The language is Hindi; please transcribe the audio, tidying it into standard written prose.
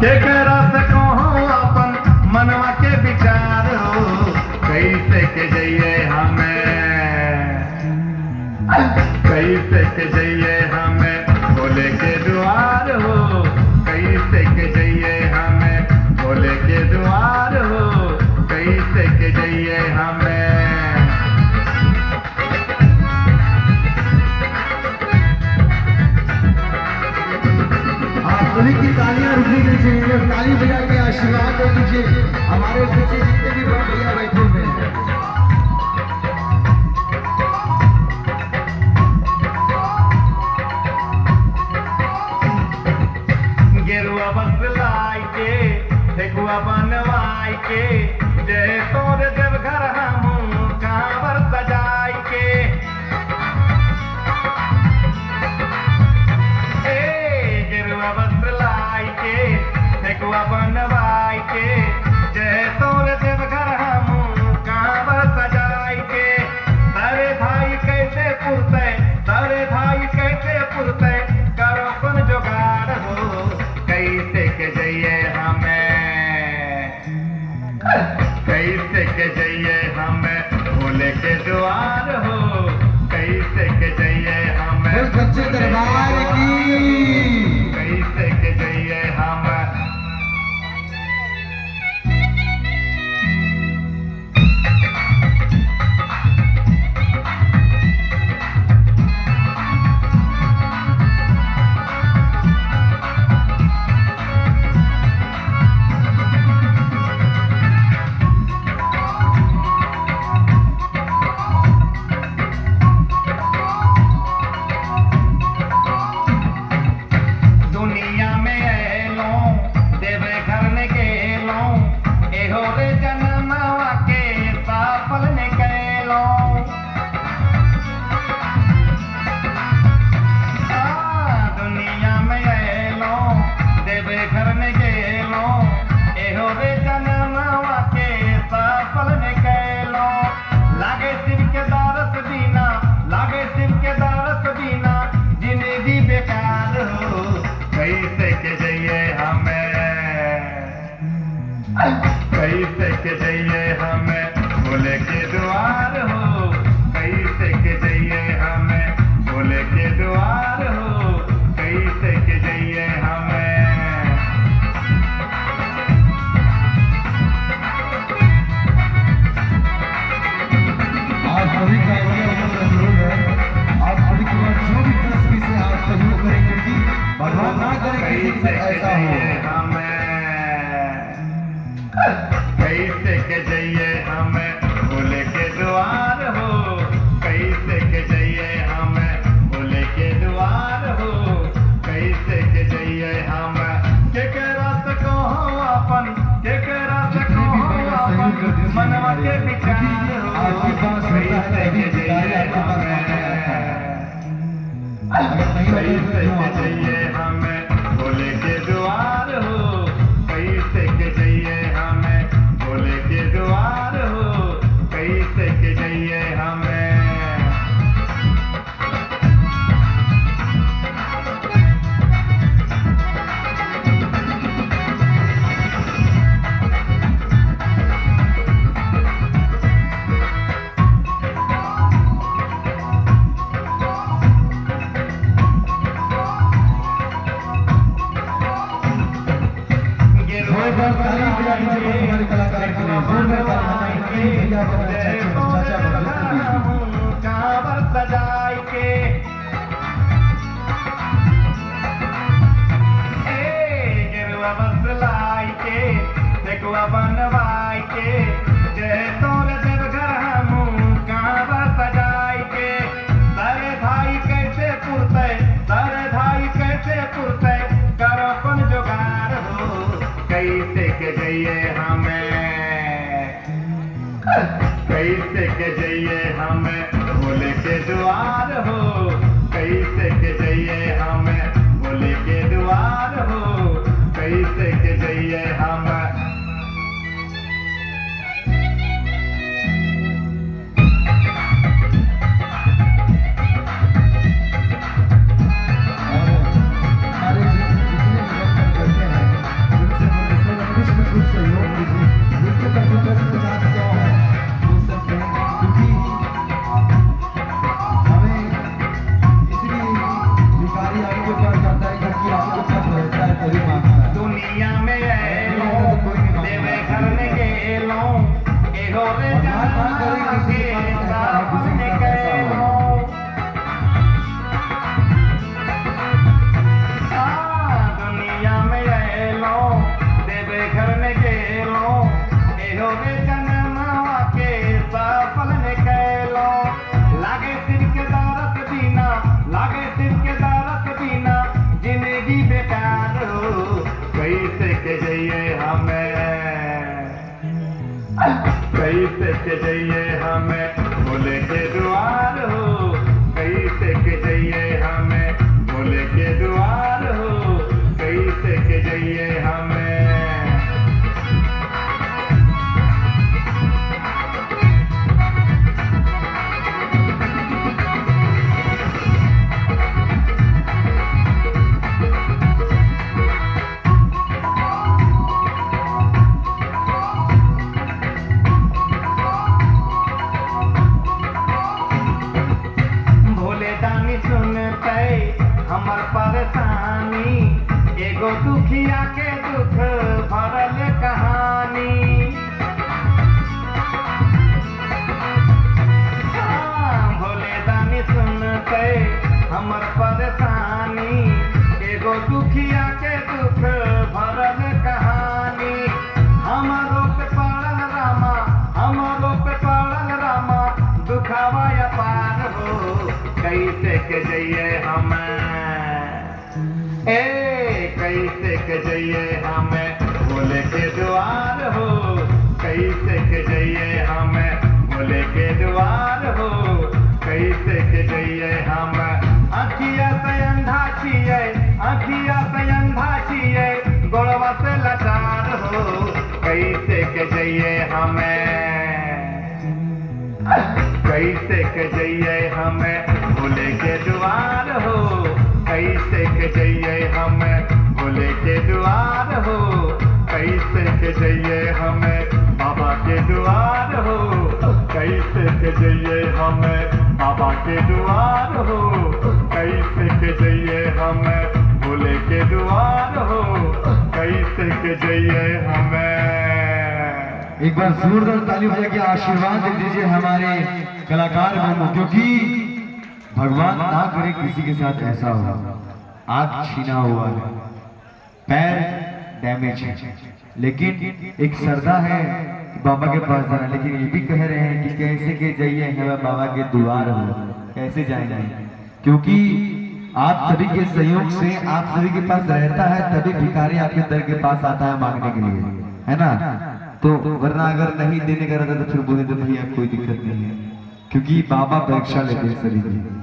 के करा सको अपन मनवा के विचार हो, कैसे के जइए हमें, कैसे के जइए हमें भोले के द्वार हो, कैसे के जइए हमें भोले के द्वार हो, कैसे के जइए हमें। आप सभी की तालियां रुकनी नहीं चाहिए, ताली बजा के आशीर्वाद दे दीजिए हमारे पीछे जितने भी बड़े भैया बैठे हुए हैं। गेरुआ बसलाई के ठेकुआ बनवाई के, जय तोरे देवघर हम कांवर सजाई के, गेरुआ बसलाई के ठेकुआ बनवाई के, जय तोरे देवघर हम कांवर सजाई के। सारे भाई कैसे पुरते, सारे भाई कैसे पुरते, करो कौन जुगाड़ हो, कैसे के जइए हमें, कैसे के जइए हमें भोले के द्वार हो, कैसे के जइए हमें सच्चे दरबार की, कैसे के जइए हमें। कैसे के जइए हमें भोले के द्वार हो, कैसे के जइए हमें भोले के द्वार हो, कैसे के जइए हमें। आप सभी का अनुरोध है, आप सभी के बाद जो भी तस्वीर से आप सहयोग करेंगे कि भगवान ना करे किसी के साथ ऐसा हो। कैसे के जइए हमें भोले के द्वार हो, कैसे के जइए हमें भोले के द्वार हो, कैसे के जइए हमें। के करा सको अपन, के करा सको अपन मनवा के विचार हो, कैसे के जइए हमें, कैसे के जइए हमें भोले के द्वार हो, कैसे के जइए हमें भोले के द्वार हो, कैसे के जइए हमें। हमारे कलाकार के लिए कांवर सजाई के, गेरुआ बसलाई के ठेकुआ बनवाई के, जय तोरे देवघर हम कांवर सजाई के। सारे भाई कैसे पुरते, सारे भाई कैसे पुरते, करो कौन जुगाड़ हो, कैसे के जइए हमें, कैसे के जइए हमें भोले के द्वार हो, कैसे के जइए हमें भोले के द्वार हो, कैसे के जइए हमें। हमारे जितने भी भक्त करते हैं के जाइए हमें, कैसे के जाइए हमें भोले के द्वार हो, कैसे के जाइए हमें भोले के द्वार हो, कैसे के जाइए हमें। हमर परेशानी एगो दुखिया के दुख भरल कहानी, भोले दानी सुनते हमर परेशानी एगो दुखिया के दुख भरल कहानी। हमरो पे पड़ल रामा, हमरो पे पड़ल रामा, दुखावा अपार हो, कैसे के जाइए हमें, कैसे के जाइए हमें भोले के द्वार हो, कैसे के जाइए हमें भोले के द्वार हो, कैसे के जाइए हम। अखिया से अंधा छिए, अखिया से अंधा छिए, गोड़वा से लाचार हो, कैसे के जाइए हमें, कैसे के जाइए हमें भोले के द्वार हो, कैसे के जाइए हमें भोले के द्वार हो, कैसे के जाइए हमें बाबा के द्वार हो, कैसे के जाइए हमें बाबा के द्वार हो, कैसे के जाइए हमें भोले के द्वार हो, कैसे के जाइए हमें। एक बार जोरदार ताली बजा के आशीर्वाद दे दीजिए हमारे कलाकार को, क्योंकि भगवान ना करे किसी के साथ ऐसा हो। आँख छीना हुआ है, पैर डैमेज है, लेकिन एक श्रद्धा है बाबा के पास जाना। लेकिन ये भी कह रहे हैं कि कैसे के जाइए हमें बाबा के द्वार हो, कैसे जाएंगे, क्योंकि आप सभी के सहयोग से आप सभी के पास रहता है, तभी भिखारी आपके दर के पास आता है मांगने के लिए, है ना। तो वरना अगर नहीं देने का रहता तो फिर बोले तो भैया कोई दिक्कत नहीं है, क्योंकि बाबा परीक्षा लेते हैं सभी की।